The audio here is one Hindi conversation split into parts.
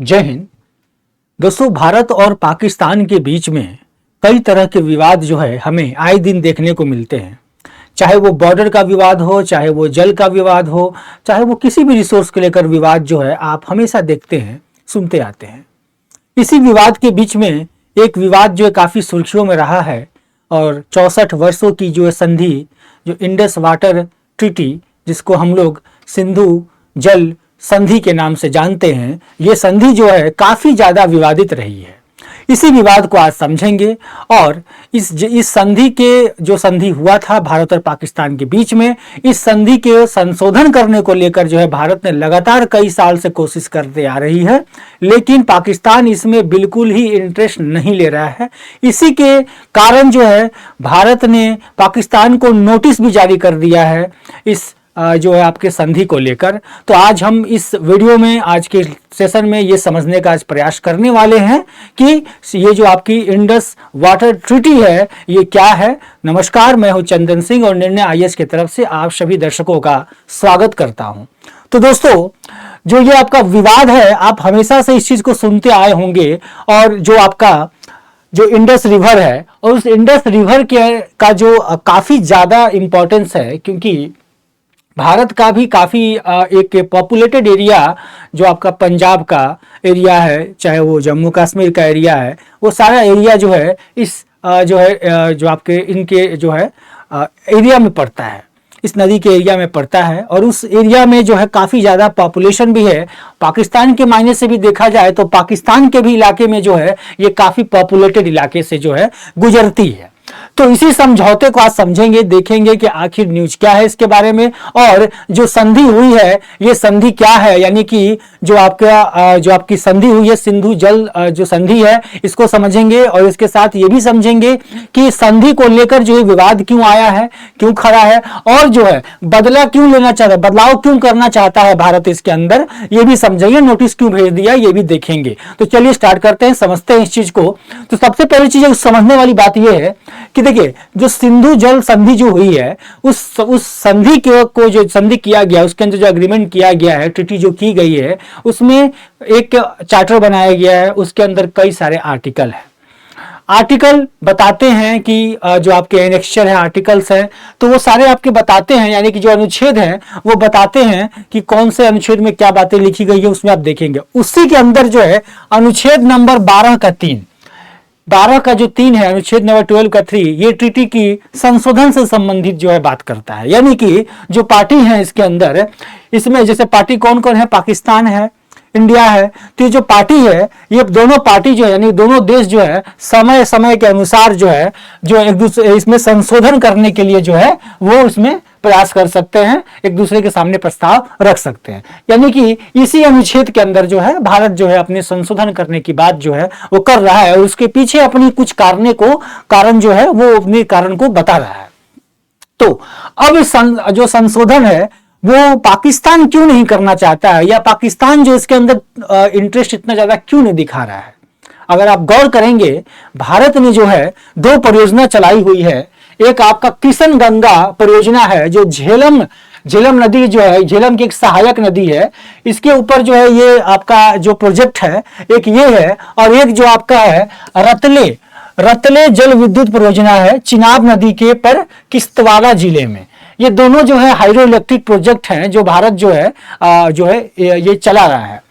जय हिंद। दोस्तों, भारत और पाकिस्तान के बीच में कई तरह के विवाद जो है हमें आए दिन देखने को मिलते हैं। चाहे वो बॉर्डर का विवाद हो, चाहे वो जल का विवाद हो, चाहे वो किसी भी रिसोर्स को लेकर विवाद जो है आप हमेशा देखते हैं, सुनते आते हैं। इसी विवाद के बीच में एक विवाद जो है काफ़ी सुर्खियों में रहा है और 64 वर्षों की जो संधि, जो इंडस वाटर ट्रीटी, जिसको हम लोग सिंधु जल संधि के नाम से जानते हैं, ये संधि जो है काफ़ी ज़्यादा विवादित रही है। इसी विवाद को आज समझेंगे और इस संधि के जो संधि हुआ था भारत और पाकिस्तान के बीच में, इस संधि के संशोधन करने को लेकर जो है भारत ने लगातार कई साल से कोशिश करते आ रही है, लेकिन पाकिस्तान इसमें बिल्कुल ही इंटरेस्ट नहीं ले रहा है। इसी के कारण जो है भारत ने पाकिस्तान को नोटिस भी जारी कर दिया है इस जो है आपके संधि को लेकर। तो आज हम इस वीडियो में, आज के सेशन में ये समझने का आज प्रयास करने वाले हैं कि ये जो आपकी इंडस वाटर ट्रीटी है ये क्या है। नमस्कार, मैं हूं चंदन सिंह और निर्णय आईएएस की तरफ से आप सभी दर्शकों का स्वागत करता हूं। तो दोस्तों, जो ये आपका विवाद है, आप हमेशा से इस चीज को सुनते आए होंगे और जो आपका जो इंडस रिवर है और उस इंडस रिवर का जो काफी ज्यादा इंपॉर्टेंस है, क्योंकि भारत का भी काफ़ी एक पॉपुलेटेड एरिया जो आपका पंजाब का एरिया है, चाहे वो जम्मू कश्मीर का एरिया है, वो सारा एरिया जो है इस जो है जो आपके इनके जो है एरिया में पड़ता है, इस नदी के एरिया में पड़ता है। और उस एरिया में जो है काफ़ी ज़्यादा पॉपुलेशन भी है। पाकिस्तान के मायने से भी देखा जाए तो पाकिस्तान के भी इलाके में जो है ये काफ़ी पॉपुलेटेड इलाके से जो है गुजरती है। तो इसी समझौते को आज समझेंगे, देखेंगे कि आखिर न्यूज क्या है इसके बारे में और जो संधि हुई है ये संधि क्या है, यानी कि जो आपकी संधि हुई है सिंधु जल जो संधि है, इसको समझेंगे और इसके साथ ये भी समझेंगे कि संधि को लेकर जो विवाद क्यों आया है, क्यों खड़ा है और जो है बदला क्यों लेना चाहता है, बदलाव क्यों करना चाहता है भारत इसके अंदर, ये भी समझेंगे। नोटिस क्यों भेज दिया ये भी देखेंगे। तो चलिए स्टार्ट करते हैं, समझते हैं इस चीज को। तो सबसे पहली चीज समझने वाली बात यह है कि देखिए, जो सिंधु जल संधि जो हुई है उस संधि को जो संधि किया गया, उसके अंदर जो एग्रीमेंट किया गया है, ट्रीटी जो की गई है, उसमें एक चार्टर बनाया गया है। उसके अंदर कई सारे आर्टिकल है। आर्टिकल बताते हैं कि जो आपके एनेक्चर है, आर्टिकल्स हैं, तो वो सारे आपके बताते हैं, यानी कि जो अनुच्छेद हैं वो बताते हैं कि कौन से अनुच्छेद में क्या बातें लिखी गई है, उसमें आप देखेंगे। उसी के अंदर जो है अनुच्छेद नंबर 12 का 3 है, अनुच्छेद नंबर 12 का 3, ये ट्रीटी की संशोधन से संबंधित जो है बात करता है। यानी कि जो पार्टी है इसके अंदर, इसमें जैसे पार्टी कौन कौन है, पाकिस्तान है, इंडिया है। तो ये जो पार्टी है, ये दोनों पार्टी जो है, यानी दोनों देश जो है समय समय के अनुसार जो है जो एक दूसरे इसमें संशोधन करने के लिए जो है वो इसमें प्रयास कर सकते हैं, एक दूसरे के सामने प्रस्ताव रख सकते हैं। यानी कि इसी अनुच्छेद के अंदर जो है भारत जो है अपने संशोधन करने की बात जो है वो कर रहा है और उसके पीछे अपनी कुछ कारण जो है वो अपने कारण को बता रहा है। तो अब जो संशोधन है वो पाकिस्तान क्यों नहीं करना चाहता है, या पाकिस्तान जो इसके अंदर इंटरेस्ट इतना ज्यादा क्यों नहीं दिखा रहा है। अगर आप गौर करेंगे, भारत ने जो है 2 परियोजना चलाई हुई है। एक आपका किशन गंगा परियोजना है, जो झेलम नदी जो है, झेलम की एक सहायक नदी है, इसके ऊपर जो है ये आपका जो प्रोजेक्ट है एक ये है। और एक जो आपका है रतले जल विद्युत परियोजना है, चिनाब नदी के पर किश्तवाड़ा जिले में। ये दोनों जो है हाइड्रो इलेक्ट्रिक प्रोजेक्ट हैं जो भारत जो है ये चला रहा है।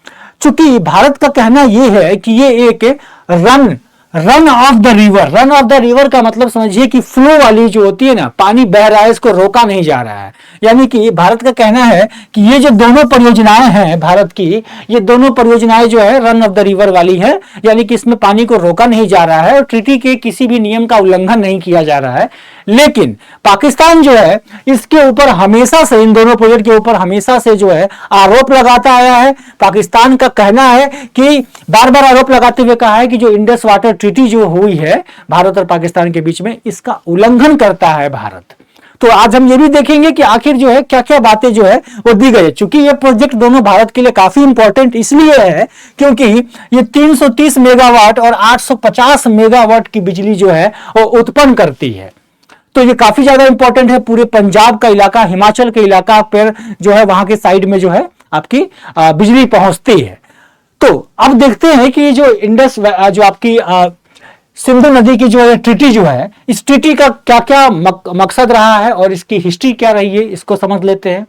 चूंकि भारत का कहना ये है कि ये एक रन ऑफ द रिवर का मतलब समझिए कि फ्लो वाली जो होती है ना, पानी बह रहा है, इसको रोका नहीं जा रहा है। यानी कि भारत का कहना है कि ये जो दोनों परियोजनाएं हैं भारत की, ये दोनों परियोजनाएं जो है रन ऑफ द रिवर वाली है, यानी कि इसमें पानी को रोका नहीं जा रहा है और ट्रीटी के किसी भी नियम का उल्लंघन नहीं किया जा रहा है। लेकिन पाकिस्तान जो है इसके ऊपर हमेशा से, इन दोनों प्रोजेक्ट के ऊपर हमेशा से जो है आरोप लगाता आया है। पाकिस्तान का कहना है कि बार बार आरोप लगाते हुए कहा है कि जो इंडस वाटर ट्रीटी जो हुई है भारत और पाकिस्तान के बीच में, इसका उल्लंघन करता है भारत। तो आज हम ये भी देखेंगे कि आखिर जो है क्या क्या बातें जो है वो दी गई है। चूंकि ये प्रोजेक्ट दोनों भारत के लिए काफी इंपॉर्टेंट इसलिए है क्योंकि ये 330 मेगावाट और 850 मेगावाट की बिजली जो है वो उत्पन्न करती है। तो ये काफी ज्यादा इंपॉर्टेंट है। पूरे पंजाब का इलाका, हिमाचल के इलाका पर जो है वहां के साइड में जो है आपकी बिजली पहुंचती है। तो अब देखते हैं कि जो इंडस जो आपकी सिंधु नदी की जो ट्रीटी जो है, इस ट्रीटी का क्या क्या मकसद रहा है और इसकी हिस्ट्री क्या रही है, इसको समझ लेते हैं।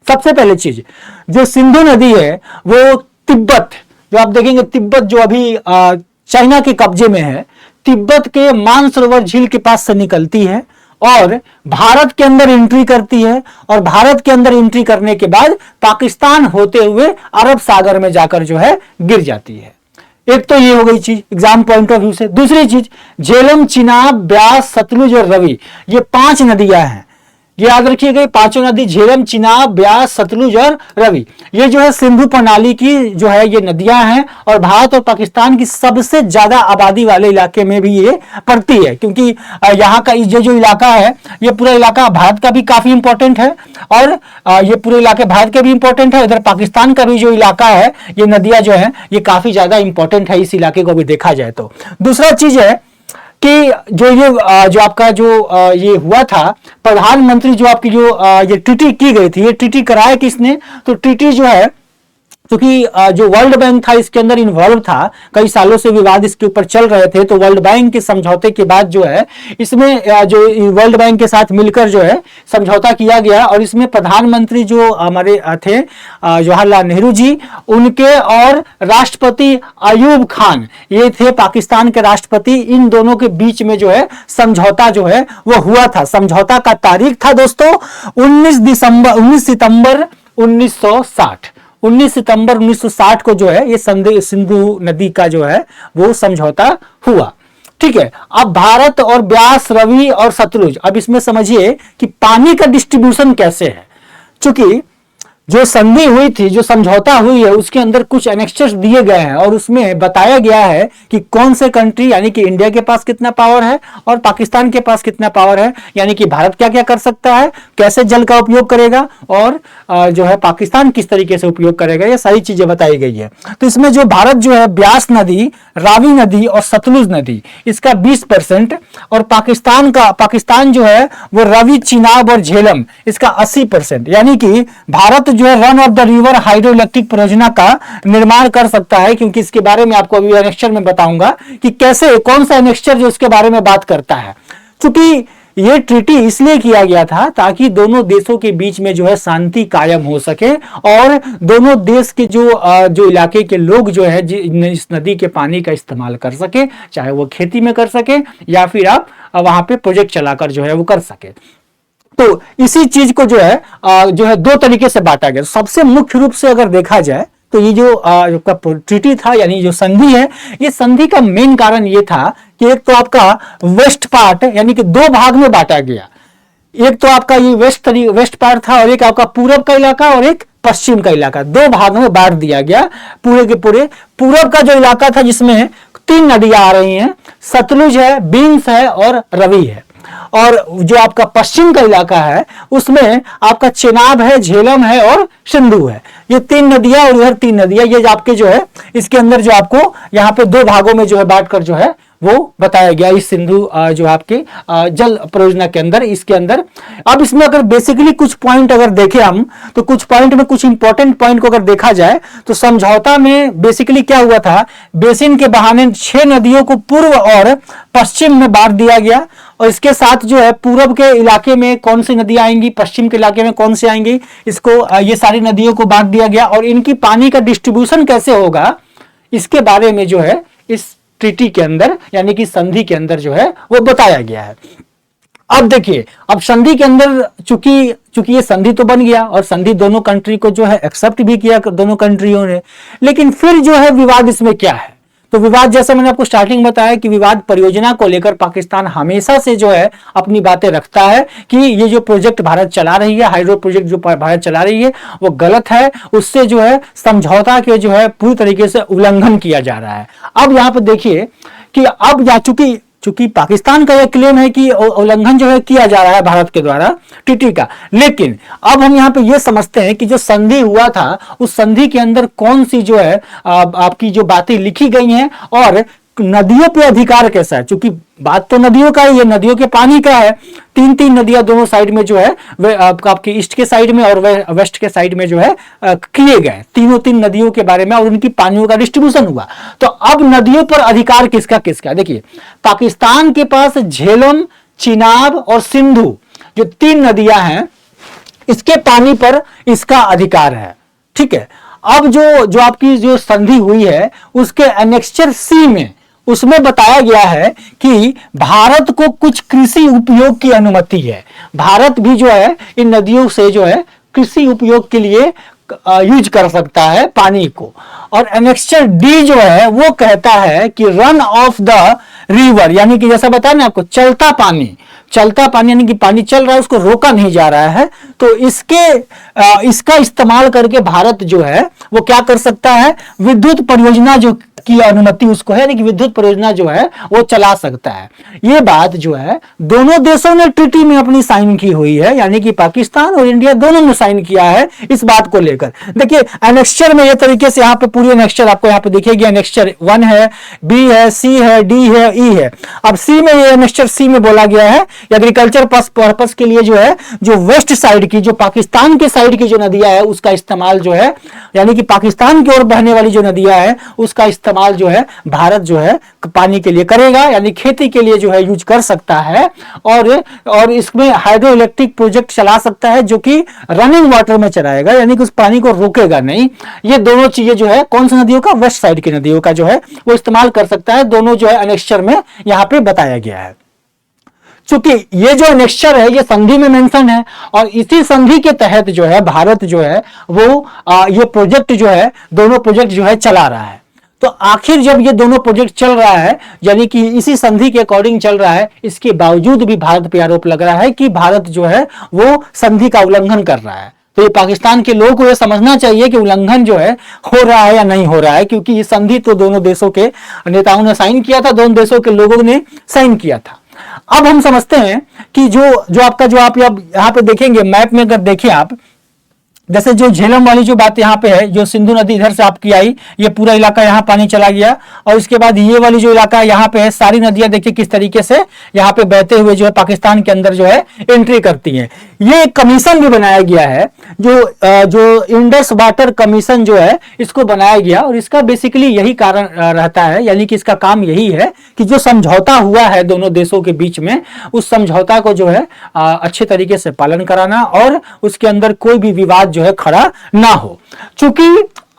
सबसे पहले चीज, जो सिंधु नदी है वो तिब्बत, जो आप देखेंगे तिब्बत जो अभी चाइना के कब्जे में है, तिब्बत के मानसरोवर झील के पास से निकलती है और भारत के अंदर एंट्री करती है, और भारत के अंदर एंट्री करने के बाद पाकिस्तान होते हुए अरब सागर में जाकर जो है गिर जाती है। एक तो ये हो गई चीज एग्जाम पॉइंट ऑफ व्यू से। दूसरी चीज, झेलम, चिनाब, ब्यास, सतलुज और रवि, ये 5 नदियां हैं। ये याद रखिएगा, पांचों नदी झेलम, चिनाब, ब्यास, सतलुज और रवि, ये जो है सिंधु प्रणाली की जो है ये नदियां हैं, और भारत और पाकिस्तान की सबसे ज्यादा आबादी वाले इलाके में भी ये पड़ती है, क्योंकि यहाँ का ये जो इलाका है, ये पूरा इलाका भारत का भी काफी इंपॉर्टेंट है, और ये पूरे इलाके भारत के भी इंपॉर्टेंट है। इधर पाकिस्तान का भी जो इलाका है, ये नदियां जो है ये काफी ज्यादा इंपॉर्टेंट है इस इलाके को भी देखा जाए तो। दूसरा चीज है कि जो आपका जो ये हुआ था, प्रधानमंत्री जो आपकी जो ये ट्रीटी की गई थी, ये ट्रीटी कराया किसने? तो ट्रीटी जो है, क्योंकि जो वर्ल्ड बैंक था इसके अंदर इन्वॉल्व था, कई सालों से विवाद इसके ऊपर चल रहे थे, तो वर्ल्ड बैंक के समझौते के बाद जो है इसमें जो वर्ल्ड बैंक के साथ मिलकर जो है समझौता किया गया, और इसमें प्रधानमंत्री जो हमारे थे जवाहरलाल नेहरू जी, उनके और राष्ट्रपति अयूब खान, ये थे पाकिस्तान के राष्ट्रपति, इन दोनों के बीच में जो है समझौता जो है वो हुआ था। समझौता का तारीख था दोस्तों 19 सितंबर 1960। 19 सितंबर 1960 को जो है ये सिंधु नदी का जो है वो समझौता हुआ। ठीक है, अब भारत और ब्यास, रवि और सतलुज, अब इसमें समझिए कि पानी का डिस्ट्रीब्यूशन कैसे है। चूंकि जो संधि हुई थी, जो समझौता हुई है, उसके अंदर कुछ एनेक्सर्स दिए गए हैं, और उसमें बताया गया है कि कौन से कंट्री, यानी कि इंडिया के पास कितना पावर है और पाकिस्तान के पास कितना पावर है, यानी कि भारत क्या क्या कर सकता है, कैसे जल का उपयोग करेगा, और जो है पाकिस्तान किस तरीके से उपयोग करेगा, ये सारी चीजें बताई गई है। तो इसमें जो भारत जो है ब्यास नदी, रावी नदी और सतलुज नदी, इसका 20%, और पाकिस्तान जो है वो रवि, चिनाब और झेलम, इसका 80%, यानी कि भारत जो है run of the river hydro electric परियोजना का निर्माण कर सकता है, क्योंकि इसके बारे में आपको अभी एनेक्सचर में बताऊंगा कि कैसे, कौन सा एनेक्सचर जो इसके बारे में बात करता है। क्योंकि ये ट्रीटी इसलिए किया गया था ताकि दोनों देशों के बीच में जो है शांति कायम हो सके, और दोनों देश के जो इलाके के लोग जो है इस नदी के पानी का इस्तेमाल कर सके, चाहे वो खेती में कर सके या फिर आप वहां पे प्रोजेक्ट चलाकर जो है वो कर सके। तो इसी चीज को जो है 2 तरीके से बांटा गया। सबसे मुख्य रूप से अगर देखा जाए तो ये जो ट्रीटी था, यानी जो संधि है, ये संधि का मेन कारण ये था कि एक तो आपका वेस्ट पार्ट, यानी कि 2 भाग में बांटा गया। एक तो आपका ये वेस्ट पार्ट था, और एक आपका पूरब का इलाका और एक पश्चिम का इलाका, 2 भागों में बांट दिया गया। पूरे के पूरे पूरब का जो इलाका था, जिसमें 3 नदियां आ रही हैं, सतलुज है, बीन्स है और रवि है, और जो आपका पश्चिम का इलाका है उसमें आपका चेनाब है, झेलम है और सिंधु है। ये 3 नदियां और उधर 3 नदियां, ये आपके जो है इसके अंदर जो आपको यहाँ पे 2 भागों में जो है बांटकर जो है वो बताया गया इस सिंधु जो आपके जल परियोजना के अंदर, इसके अंदर। अब इसमें अगर बेसिकली कुछ पॉइंट अगर देखें हम, तो कुछ पॉइंट में कुछ इंपॉर्टेंट पॉइंट को अगर देखा जाए तो समझौता में बेसिकली क्या हुआ था, बेसिन के बहाने 6 नदियों को पूर्व और पश्चिम में बांट दिया गया, और इसके साथ जो है पूरब के इलाके में कौन सी नदियां आएंगी, पश्चिम के इलाके में कौन सी आएंगी, इसको ये सारी नदियों को बांट दिया गया, और इनकी पानी का डिस्ट्रीब्यूशन कैसे होगा इसके बारे में जो है इस ट्रीटी के अंदर, यानी कि संधि के अंदर जो है वो बताया गया है। अब देखिए, अब संधि के अंदर चूंकि ये संधि तो बन गया, और संधि दोनों कंट्री को जो है एक्सेप्ट भी किया दोनों कंट्रियों ने, लेकिन फिर जो है विवाद इसमें क्या है? तो विवाद, जैसे मैंने आपको स्टार्टिंग बताया कि विवाद परियोजना को लेकर पाकिस्तान हमेशा से जो है अपनी बातें रखता है कि ये जो प्रोजेक्ट भारत चला रही है, हाइड्रो प्रोजेक्ट जो भारत चला रही है वो गलत है, उससे जो है समझौता के जो है पूरी तरीके से उल्लंघन किया जा रहा है। अब यहाँ पे देखिए कि अब चूंकि पाकिस्तान का यह क्लेम है कि उल्लंघन जो है किया जा रहा है भारत के द्वारा ट्रीटी का, लेकिन अब हम यहाँ पे ये समझते हैं कि जो संधि हुआ था उस संधि के अंदर कौन सी जो है आपकी जो बातें लिखी गई हैं, और नदियों पे अधिकार कैसा है, क्योंकि बात तो नदियों का ही है, नदियों के पानी का है। तीन तीन नदियां दोनों साइड में जो है वे आपकी ईस्ट के साइड में और वेस्ट के साइड में जो है किए गए, तीनों तीन नदियों के बारे में और उनकी पानियों का डिस्ट्रीब्यूशन हुआ। तो अब नदियों पर अधिकार किसका किसका, देखिए पाकिस्तान के पास झेलम, चिनाब और सिंधु जो तीन नदियां हैं, इसके पानी पर इसका अधिकार है। ठीक है, अब जो आपकी जो संधि हुई है उसके एनेक्चर सी में उसमें बताया गया है कि भारत को कुछ कृषि उपयोग की अनुमति है। भारत भी जो है इन नदियों से जो है कृषि उपयोग के लिए यूज कर सकता है पानी को। और एनेक्चर डी जो है वो कहता है कि रन ऑफ द रिवर, यानी कि जैसा बताया ना आपको, चलता पानी यानी कि पानी चल रहा है, उसको रोका नहीं जा रहा है। तो इसका इस्तेमाल करके भारत जो है वो क्या कर सकता है, विद्युत परियोजना जो की अनुमति उसको है, यानी कि विद्युत परियोजना जो है वो चला सकता है। ये बात जो है दोनों देशों ने ट्रीटी में अपनी साइन की हुई है, यानी कि पाकिस्तान और इंडिया दोनों ने साइन किया है इस बात को लेकर। देखिए एनेक्चर में ये तरीके से यहाँ पे पूरी एनेक्चर आपको यहाँ पे दिखेगी। एनेक्चर 1 है, बी है, सी है, डी है, ई है। अब सी में ये एनेक्चर सी में बोला गया है एग्रीकल्चर पर्पस के लिए जो है जो वेस्ट साइड की, जो पाकिस्तान के साइड की जो नदियां है उसका इस्तेमाल जो है, यानी कि पाकिस्तान की ओर बहने वाली जो नदियां है उसका इस्तेमाल जो है भारत जो है पानी के लिए करेगा, यानी खेती के लिए जो है यूज कर सकता है। और इसमें हाइड्रो इलेक्ट्रिक प्रोजेक्ट चला सकता है जो कि रनिंग वाटर में चलाएगा, यानी कि उस पानी को रोकेगा नहीं। ये दोनों चीजें जो है कौन सी नदियों का, वेस्ट साइड की नदियों का जो है वो इस्तेमाल कर सकता है। दोनों जो है एनेक्चर में यहां पे बताया गया है। चूंकि ये जो एनेक्चर है ये संधि में मेंशन है और इसी संधि के तहत जो है भारत जो है वो ये प्रोजेक्ट जो है, दोनों प्रोजेक्ट जो है चला रहा है। तो आखिर जब ये दोनों प्रोजेक्ट चल रहा है, यानी कि इसी संधि के अकॉर्डिंग चल रहा है, इसके बावजूद भी भारत पे आरोप लग रहा है कि भारत जो है वो संधि का उल्लंघन कर रहा है। तो ये पाकिस्तान के लोगों को ये समझना चाहिए कि उल्लंघन जो है हो रहा है या नहीं हो रहा है, क्योंकि ये संधि तो दोनों देशों के नेताओं ने साइन किया था, दोनों देशों के लोगों ने साइन किया था। अब हम समझते हैं कि जो आप यहाँ पे देखेंगे मैप में, अगर देखिए आप, जैसे जो झेलम वाली जो बात यहाँ पे है, जो सिंधु नदी इधर से आपकी आई, ये पूरा इलाका यहाँ पानी चला गया, और इसके बाद ये वाली जो इलाका यहाँ पे है, सारी नदियां देखिए किस तरीके से यहाँ पे बहते हुए जो है पाकिस्तान के अंदर जो है एंट्री करती हैं। ये एक कमीशन भी बनाया गया है, जो इंडस वाटर कमीशन जो है इसको बनाया गया, और इसका बेसिकली यही कारण रहता है, यानी कि इसका काम यही है कि जो समझौता हुआ है दोनों देशों के बीच में, उस समझौता को जो है अच्छे तरीके से पालन कराना और उसके अंदर कोई भी विवाद जो है खड़ा ना हो। चूंकि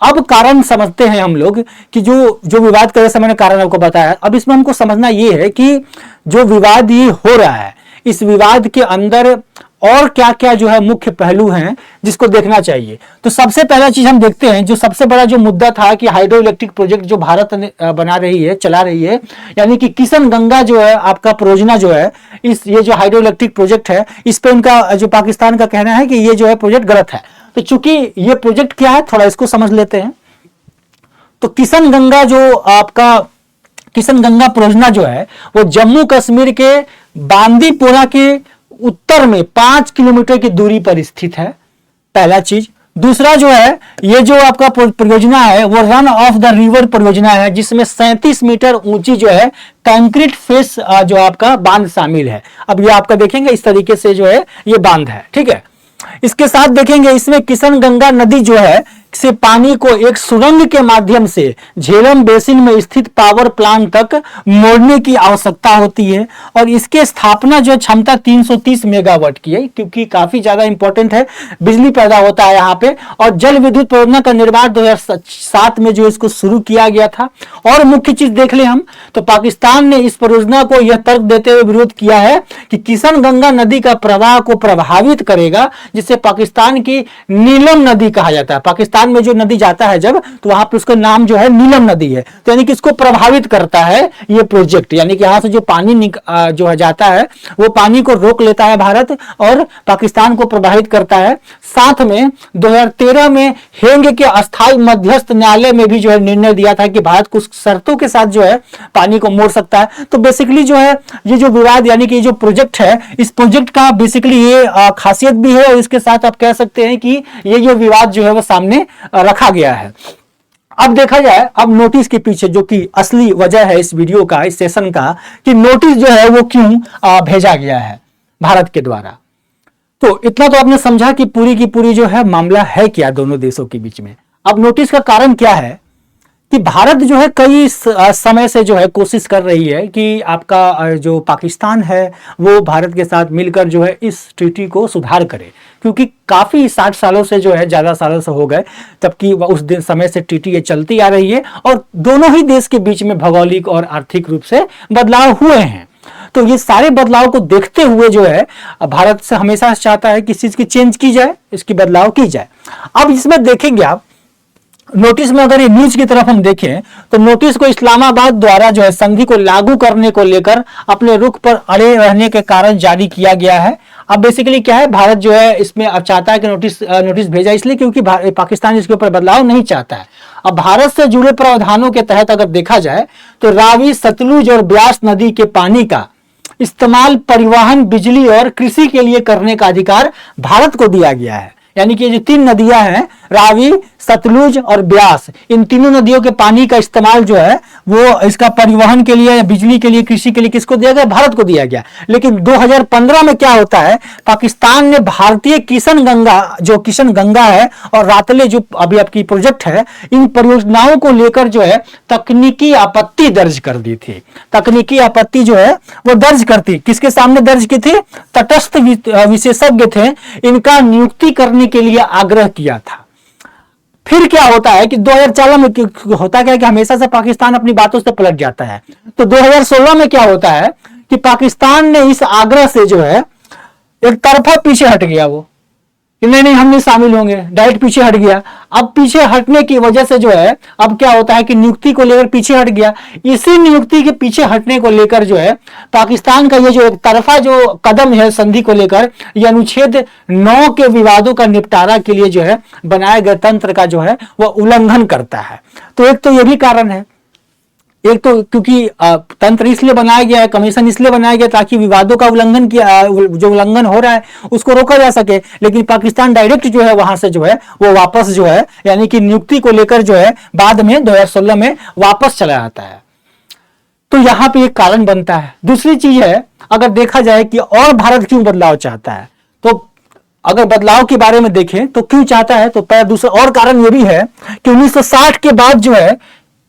अब कारण समझते हैं हम लोग कि जो विवाद का, जैसे मैंने कारण आपको बताया, अब इसमें हमको समझना ये है कि जो विवाद ये हो रहा है, इस विवाद के अंदर और क्या क्या जो है मुख्य पहलू हैं जिसको देखना चाहिए। तो सबसे पहला चीज हम देखते हैं, जो सबसे बड़ा जो मुद्दा था कि हाइड्रो इलेक्ट्रिक प्रोजेक्ट जो भारत बना रही है, चला रही है, यानी कि किशन गंगा जो है आपका परियोजना जो है, ये जो हाइड्रो इलेक्ट्रिक प्रोजेक्ट है, इस पे उनका जो पाकिस्तान का कहना है कि ये जो है प्रोजेक्ट गलत है। तो चूंकि ये प्रोजेक्ट क्या है, थोड़ा इसको समझ लेते हैं। तो किशन गंगा जो आपका किशन गंगा परियोजना जो है वो जम्मू कश्मीर के बांदीपोरा के उत्तर में 5 किलोमीटर की दूरी पर स्थित है, पहला चीज। दूसरा जो है, ये जो आपका परियोजना है वो रन ऑफ द रिवर परियोजना है, जिसमें 37 मीटर ऊंची जो है कंक्रीट फेस जो आपका बांध शामिल है। अब ये आपका देखेंगे इस तरीके से जो है ये बांध है, ठीक है। इसके साथ देखेंगे इसमें किशन गंगा नदी जो है से पानी को एक सुरंग के माध्यम से झेलम बेसिन में स्थित पावर प्लांट तक मोड़ने की आवश्यकता होती है, और इसके स्थापना जो क्षमता 330 मेगावाट की है, क्योंकि काफी ज्यादा इंपॉर्टेंट है, बिजली पैदा होता है यहाँ पे। और जल विद्युत परियोजना का निर्माण 2007 में जो इसको शुरू किया गया था। और मुख्य चीज देख ले हम, तो पाकिस्तान ने इस परियोजना को यह तर्क देते हुए विरोध किया है कि किशन गंगा नदी का प्रवाह को प्रभावित करेगा, जिसे पाकिस्तान की नीलम नदी कहा जाता है। पाकिस्तान में जो नदी जाता है जब, तो वहां पे उसका नाम जो है नीलम नदी है। तो यानी कि इसको प्रभावित करता है ये प्रोजेक्ट, यानी कि यहां से जो पानी जो है जाता है वो पानी को रोक लेता है भारत और पाकिस्तान को प्रभावित करता है। साथ में 2013 में हेग के अस्थायी मध्यस्थ न्यायालय में भी जो है निर्णय दिया था कि भारत कुछ शर्तों के साथ जो है पानी को मोड़ सकता है। तो बेसिकली जो है ये जो विवाद, यानी कि जो प्रोजेक्ट है, इस प्रोजेक्ट का बेसिकली ये खासियत भी है, और इसके साथ आप कह सकते हैं कि ये जो विवाद जो है वो सामने रखा गया है। अब देखा जाए, अब नोटिस के पीछे जो कि असली वजह है इस वीडियो का, इस सेशन का, कि नोटिस जो है वो क्यों भेजा गया है भारत के द्वारा। तो इतना तो आपने समझा कि पूरी की पूरी जो है मामला है क्या दोनों देशों के बीच में। अब नोटिस का कारण क्या है कि भारत जो है कई समय से जो है कोशिश कर रही है कि आपका जो पाकिस्तान है वो भारत के साथ मिलकर जो है इस ट्रीटी को सुधार करे, क्योंकि काफी 60 सालों से जो है, ज्यादा सालों से हो गए, जबकि उस दिन समय से ट्रीटी ये चलती आ रही है और दोनों ही देश के बीच में भौगोलिक और आर्थिक रूप से बदलाव हुए हैं। तो ये सारे बदलाव को देखते हुए जो है भारत से हमेशा चाहता है कि इस चीज की चेंज की जाए, इसकी बदलाव की जाए। अब इसमें देखेंगे आप नोटिस में, अगर ये न्यूज की तरफ हम देखें तो नोटिस को इस्लामाबाद द्वारा जो है संधि को लागू करने को लेकर अपने रुख पर अड़े रहने के कारण जारी किया गया है। अब बेसिकली क्या है, भारत जो है इसमें अब चाहता है कि नोटिस भेजा इसलिए क्योंकि पाकिस्तान इसके ऊपर बदलाव नहीं चाहता है। अब भारत से जुड़े प्रावधानों के तहत अगर देखा जाए तो रावी, सतलुज और ब्यास नदी के पानी का इस्तेमाल परिवहन, बिजली और कृषि के लिए करने का अधिकार भारत को दिया गया है। यानी कि ये जो 3 नदियां हैं, रावी, सतलुज और ब्यास, इन तीनों नदियों के पानी का इस्तेमाल जो है वो इसका परिवहन के लिए, बिजली के लिए, कृषि के लिए किसको दिया गया? भारत को दिया गया। लेकिन 2015 में क्या होता है, पाकिस्तान ने भारतीय किशन गंगा है और रातले जो अभी आपकी प्रोजेक्ट है, इन परियोजनाओं को लेकर जो है तकनीकी आपत्ति दर्ज कर दी थी। तकनीकी आपत्ति जो है वो दर्ज करती, किसके सामने दर्ज की थी? तटस्थ विशेषज्ञ थे, इनका नियुक्ति करने के लिए आग्रह किया था। फिर क्या होता है कि 2014 में होता क्या है कि हमेशा से पाकिस्तान अपनी बातों से पलट जाता है। तो 2016 में क्या होता है कि पाकिस्तान ने इस आग्रह से जो है एक तरफा पीछे हट गया, वो कि नहीं हम नहीं शामिल होंगे, डायरेक्ट पीछे हट गया। अब पीछे हटने की वजह से जो है अब क्या होता है कि नियुक्ति को लेकर पीछे हट गया। इसी नियुक्ति के पीछे हटने को लेकर जो है पाकिस्तान का ये जो एक तरफा जो कदम है संधि को लेकर, ये अनुच्छेद 9 के विवादों का निपटारा के लिए जो है बनाए गए तंत्र का जो है वह उल्लंघन करता है। तो एक तो ये भी कारण है, एक तो क्योंकि तंत्र इसलिए बनाया गया है, कमीशन इसलिए बनाया गया ताकि विवादों का उल्लंघन किया, जो उल्लंघन हो रहा है उसको रोका जा सके। लेकिन पाकिस्तान डायरेक्ट जो है वहां से जो है वो वापस जो है, यानी कि नियुक्ति को लेकर जो है बाद में 2016 में वापस चला जाता है। तो यहां पे एक कारण बनता है। दूसरी चीज है, अगर देखा जाए कि और भारत क्यों बदलाव चाहता है, तो अगर बदलाव के बारे में देखें तो क्यों चाहता है, तो दूसरा और कारण यह भी है कि 1960 के बाद जो है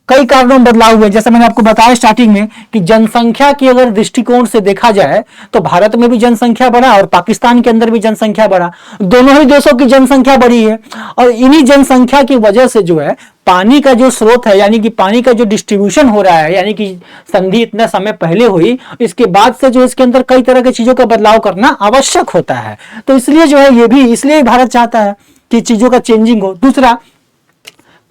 कई कारणों में बदलाव हुए। जैसे मैंने आपको बताया स्टार्टिंग में कि जनसंख्या के अगर दृष्टिकोण से देखा जाए तो भारत में भी जनसंख्या बढ़ा और पाकिस्तान के अंदर भी जनसंख्या बढ़ा, दोनों ही देशों की जनसंख्या बढ़ी है। और इन्हीं जनसंख्या की वजह से जो है पानी का जो स्रोत है, यानी कि पानी का जो डिस्ट्रीब्यूशन हो रहा है, यानी कि संधि इतना समय पहले हुई, इसके बाद से जो इसके अंदर कई तरह की चीजों का बदलाव करना आवश्यक होता है। तो इसलिए जो है ये भी इसलिए भारत चाहता है कि चीजों का चेंजिंग हो। दूसरा,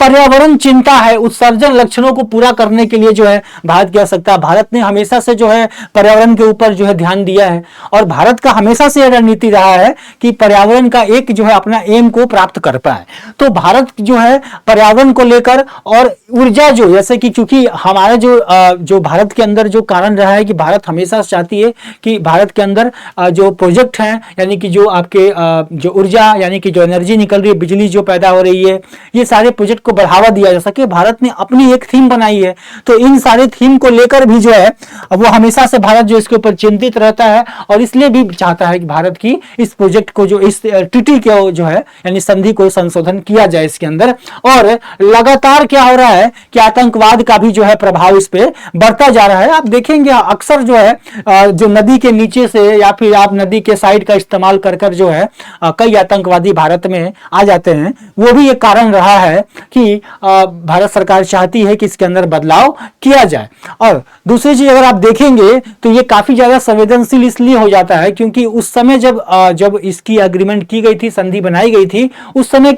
पर्यावरण चिंता है, उत्सर्जन लक्षणों को पूरा करने के लिए जो है भारत की आवश्यकता। भारत ने हमेशा से जो है पर्यावरण के ऊपर जो है ध्यान दिया है और भारत का हमेशा से रणनीति रहा है कि पर्यावरण का एक जो है अपना एम को प्राप्त कर पाए। तो भारत जो है पर्यावरण को लेकर और ऊर्जा जो, जैसे कि चूंकि हमारा जो भारत के अंदर जो कारण रहा है कि भारत हमेशा से चाहती है कि भारत के अंदर जो प्रोजेक्ट हैं, यानी कि जो आपके जो ऊर्जा, यानी कि जो एनर्जी निकल रही है, बिजली जो पैदा हो रही है, ये सारे प्रोजेक्ट को बढ़ावा दिया जा सके। भारत ने अपनी एक थीम बनाई है, तो इन सारे थीम को लेकर भी जो है वो हमेशा से भारत जो इसके ऊपर चिंतित रहता है और इसलिए भी चाहता है कि भारत की इस प्रोजेक्ट को जो इस ट्रीटी को जो है यानी संधि को संशोधन किया जाए इसके अंदर। और लगातार क्या हो रहा है कि आतंकवाद का भी जो है प्रभाव इस पे बढ़ता जा रहा है। आप देखेंगे अक्सर जो है जो नदी के नीचे से या फिर आप नदी के साइड का इस्तेमाल कर कर जो है कई आतंकवादी भारत में आ जाते हैं। वो भी एक कारण रहा है कि भारत सरकार चाहती है कि इसके अंदर बदलाव किया जाए। और दूसरी चीज अगर आप देखेंगे तो ये काफी ज्यादा संवेदनशील इसलिए हो जाता है क्योंकि उस समय जब इसकी एग्रीमेंट की गई थी, संधि बनाई गई थी, उस समय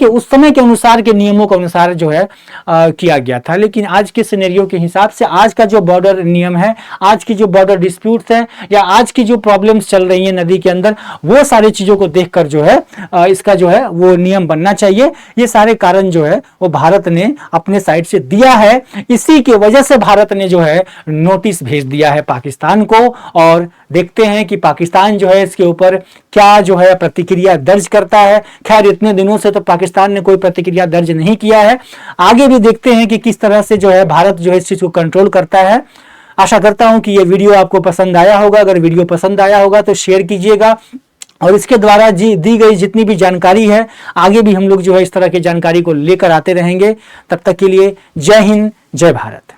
के अनुसार के नियमों के अनुसार जो है किया गया था। लेकिन आज के सिनेरियो के हिसाब से आज का जो बॉर्डर नियम है, आज की जो बॉर्डर डिस्प्यूट्स है या आज की जो प्रॉब्लम्स चल रही है नदी के अंदर, वो सारी चीजों को देखकर जो है इसका जो है वो नियम बनना चाहिए। ये सारे कारण जो है वो भारत भारत ने अपने साइड से दिया है। इसी की वजह से भारत ने जो है नोटिस भेज दिया है पाकिस्तान को, और देखते हैं कि पाकिस्तान जो है इसके ऊपर क्या जो है प्रतिक्रिया दर्ज करता है। खैर इतने दिनों से तो पाकिस्तान ने कोई प्रतिक्रिया दर्ज नहीं किया है, आगे भी देखते हैं कि किस तरह से जो है भारत जो है इस चीज को कंट्रोल करता है। आशा करता हूं कि ये वीडियो आपको पसंद आया होगा। अगर वीडियो पसंद आया होगा तो शेयर कीजिएगा, और इसके द्वारा दी गई जितनी भी जानकारी है आगे भी हम लोग जो है इस तरह की जानकारी को लेकर आते रहेंगे। तब तक के लिए जय हिंद, जय भारत।